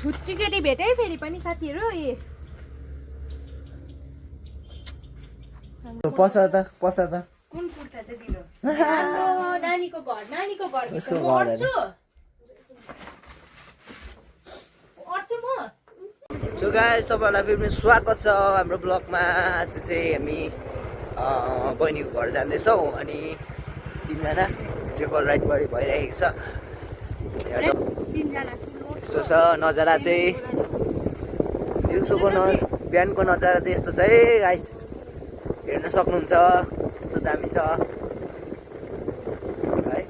छुच्ची केटी भेटे फेरि पनि साथीहरु पस त कुन कुर्ता चाहिँ दिनु नानीको घर उसको घर अर्छु म सो गाइस तपाईहरुलाई फेरि स्वागत छ हाम्रो ब्लगमा। आज चाहिँ हामी बहिनीको घर जाँदैछौँ अनि तीनजना ट्रिपल राइड भइरहेको छ। यस्तो छ नजारा चाहिँ दिउँसोको बिहानको नजारा चाहिँ यस्तो छ है गाइस, हेर्न सक्नुहुन्छ यस्तो दामी छ है।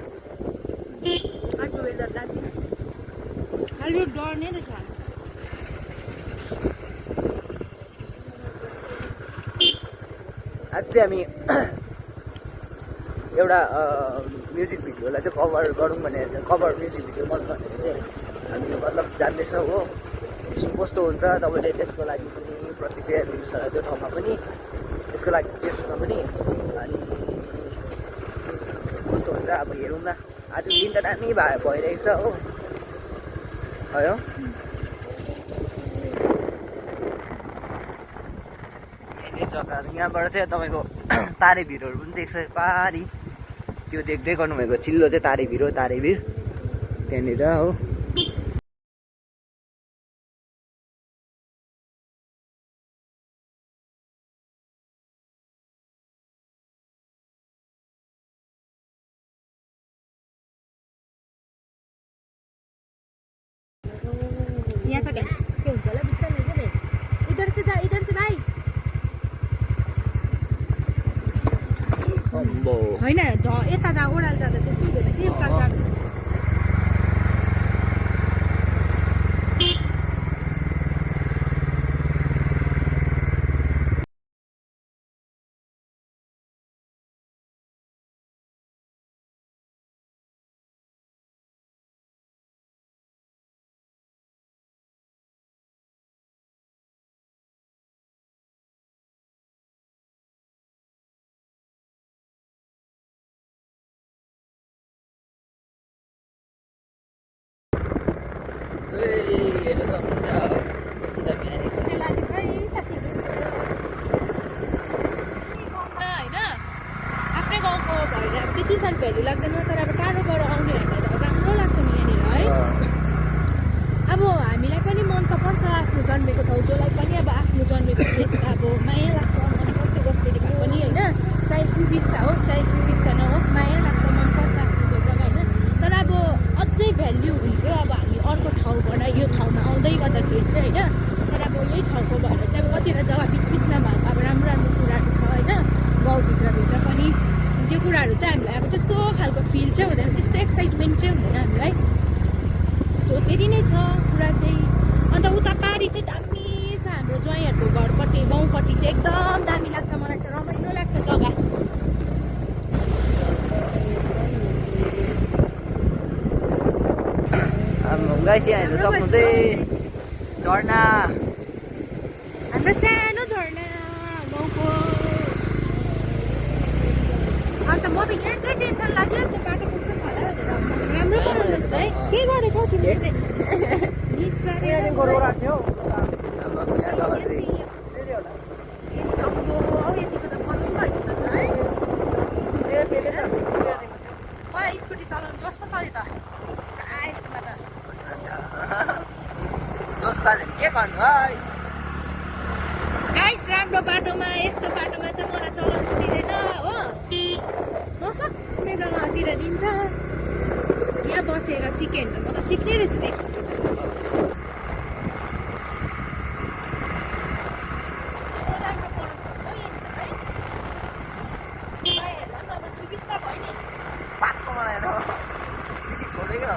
आज चाहिँ हामी एउटा म्युजिक भिडियोलाई चाहिँ कभर गरौँ भनेर चाहिँ कभर म्युजिक भिडियो मन भनेर चाहिँ हामी मतलब जान्दैछौँ हो। कस्तो हुन्छ तपाईँले त्यसको लागि पनि प्रतिक्रिया दिनुहोस् होला त्यो ठाउँमा पनि, त्यसको लागि त्यसमा पनि। अनि कस्तो हुन्छ अब हेरौँ न। आज दिन त दामी भइरहेछ हो भयो। जग्गा यहाँबाट चाहिँ तपाईँको तारे भिरहरू पनि देख्छ पारी, त्यो देख्दै गर्नुभएको चिल्लो चाहिँ तारे भिर त्यहाँनिर हो। यहाँ छ क्या के हुन्छ होला बिस्तारै नै इधर से भाइ होइन यता जा ओडाल जाँदा त्यस्तो हुँदैन कि उता जा। हेर्नु सक्नुहुन्छ कस्तो दामी आएको छ। होइन आफ्नै गाउँको भएर त्यति साह्रो भ्यालु लाग्दैन, तर अब टाढोबाट आउनेहरूलाई त राम्रो लाग्छ नि यहाँनिर है। अब हामीलाई पनि मन त पर्छ आफ्नो जन्मेको ठाउँ, जसलाई पनि अब आफ्नो जन्मेको प्लेस अब माया लाग्छ, मन पर्छ कसरी भए पनि होइन। चाहे सुविस्ता होस् चाहे सुविस्ता नहोस् माया लाग्छ, मन पर्छ आफ्नो जग्गा होइन। तर अब अझै भ्याल्यु हुन्थ्यो अब हामी अर्को ठाउँबाट यो ठाउँमा आउँदै गर्दाखेरि चाहिँ होइन। तर अब यही ठाउँको भएर चाहिँ अब कतिवटा जग्गा बिचमा भएको अब राम्रो राम्रो कुराहरू छ होइन, गाउँभित्रभित्र पनि त्यो कुराहरू चाहिँ हामीलाई अब त्यस्तो खालको फिल चाहिँ हुँदैन, त्यस्तो एक्साइटमेन्ट चाहिँ हुँदैन हामीलाई। सो त्यति नै छ कुरा चाहिँ। अन्त उता पारी चाहिँ दामी छ, हाम्रो ज्वाइँहरूको घरपट्टि गाउँपट्टि चाहिँ एकदम दामी लाग्छ, मलाई चाहिँ रमाइलो लाग्छ जग्गा। गाइस यहाँ हेर्नु सक्नुहुन्छ झर्ना, हाम्रो सानो झर्ना गाउँको। अन्त म त यहाँकै टेन्सन लाग्यो त्यो बाटो कस्तो छ होला भनेर। राम्रो बनाउनुहोस् है। के गरेको तिमीले चाहिँ स्कुटी चलाउनु जसमा चल्यो त यस्तोमा त जोस चाल्यो के गर्नु है गाइस। राम्रो बाटोमा यस्तो बाटोमा चाहिँ मलाई चलाउनु दिँदैन हो, नसक्ने जग्गातिर दिन्छ। यहाँ बसेर सिकेँ भने त म त सिक्ने रहेछु त्यो स्कुटी। सुविस्ता भयो नि पातको बनाएर यति छोडेको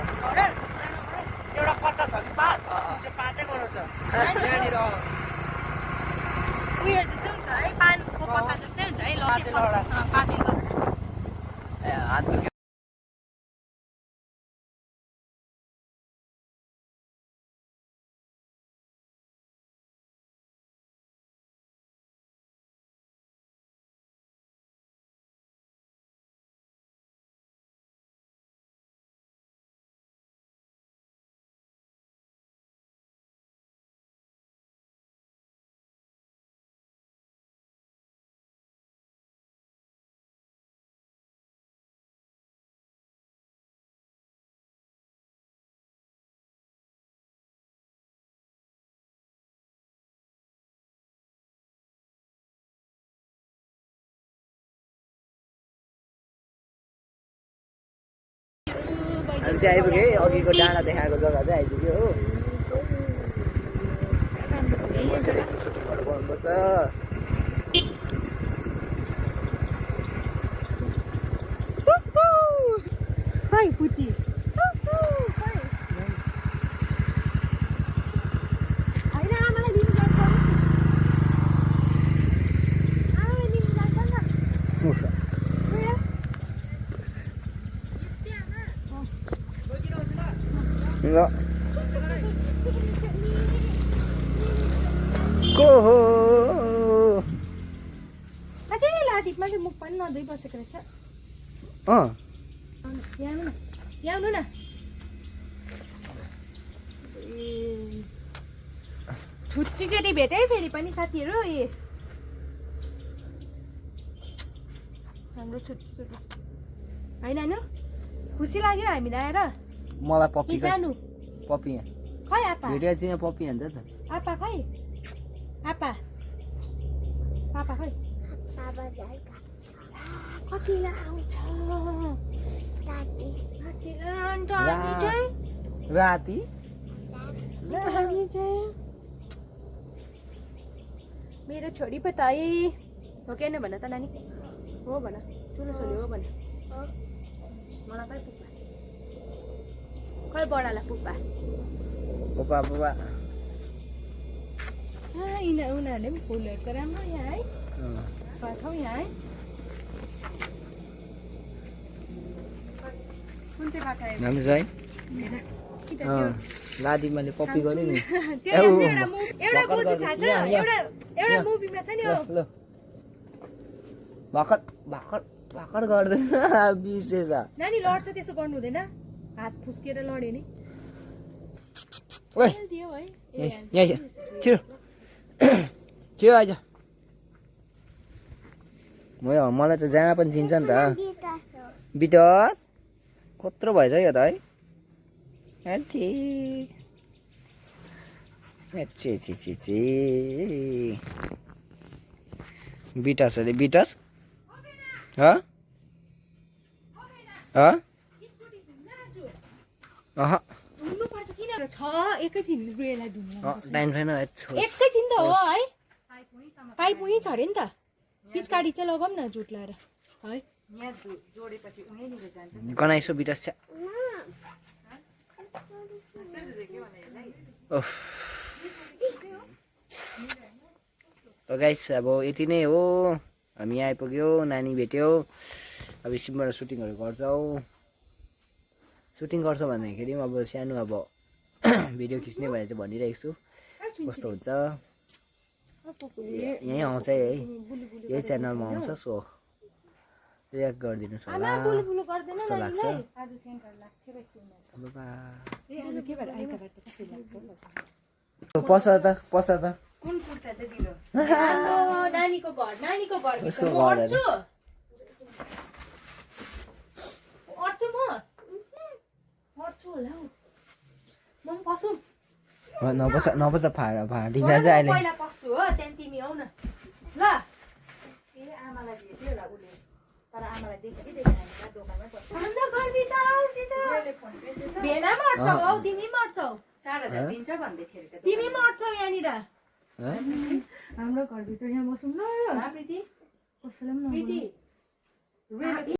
एउटा पत्ता छ कि पात, त्यो पातै बनाउँछ यहाँनिर। उयो जस्तै हुन्छ है, पानको पत्ता जस्तै हुन्छ है, पाते हात दुख्यो। हामी चाहिँ आइपुग्यो है अघिको डाँडा देखाएको जग्गा चाहिँ आइपुग्यो हो सुटिङहरू गर्नुपर्छ हाई पुची ल को हो अझै लादिपमा चाहिँ मुख पनि नधोइ बसेको रहेछ यहाँ आउनु न यहाँ आउनु न छुट्टी केटी भेटेँ फेरि पनि साथीहरू हाम्रो छुट्टी केटी होइन होइन खुसी लाग्यो हामीलाई आएर मलाई पप्पी जानु पप्पी यहाँ खै आपा भेटेर चाहिँ यहाँ पप्पी हान्छ त आपा खै आपा पापा खै कतिलाई आउँछ राति मेरो छोरी पो त है हो कि होइन भन त नानी हो भन ठुलो छोरी हो भन मलाई खै पुग्छ खै बडालाई पुग्पा पप्पा पप्पा उनीहरूले पनि फुलहरू त राम्रो यहाँ है छौ यहाँ है कुन चाहिँ बाटो आयो राम्रो छ है लादी मैले पप्पी गरेँ नि एउटा बोजू थाहा छ एउटा मुभीमा छ नि ल भर्खर भर्खर भर्खर गर्दैन बिर्सेछ नानी लड्छ त्यसो गर्नु हुँदैन हात फुस्केर लड्यो नि ओइ दियो है यहाँ छिटो छिटो आइज मलाई त जहाँ पनि चिन्छ नि त बिटस कत्रो भएछ यो त है बिटस अरे बिटस एकैछिन टाइम छैन एकैछिन त हो है पाइप उहीँ छ अरे नि त पिचकारी चाहिँ लगाऊँ न जुट लाएर है गनाइसो बिटस छ त गाइस अब यति नै हो हामी यहाँ आइपुग्यो नानी भेट्यो अब एकछिनबाट सुटिङहरू गर्छौँ सुटिङ गर्छ भन्दाखेरि अब सानो अब भिडियो खिच्ने भनेर चाहिँ भनिरहेको छु कस्तो हुन्छ यहीँ आउँछ है यही च्यानलमा आउँछ सो रियाक्ट गरिदिनुहोस् होला कस्तो लाग्छ पस त पस त कुन कुर्ता चाहिँ दिनु नानीको घर उसको घर अड्छु म अड्छु होला हौ म पसौँ नपस फाटिन्छ चाहिँ अहिले पहिला पस्छु हो त्यहाँदेखि तिमी आउ न ल आमालाई भेट्यो होला उसले तर आमालाई देखेँ दोकानमै पस्छ भेना मर्छौ हौ तिमी मर्छौ 4000 दिन्छ भन्दै थियो त तिमी मर्छौ यहाँनिर हाम्रो घरभित्र यहाँ बसौँ ल प्रीति कसैलाई पनि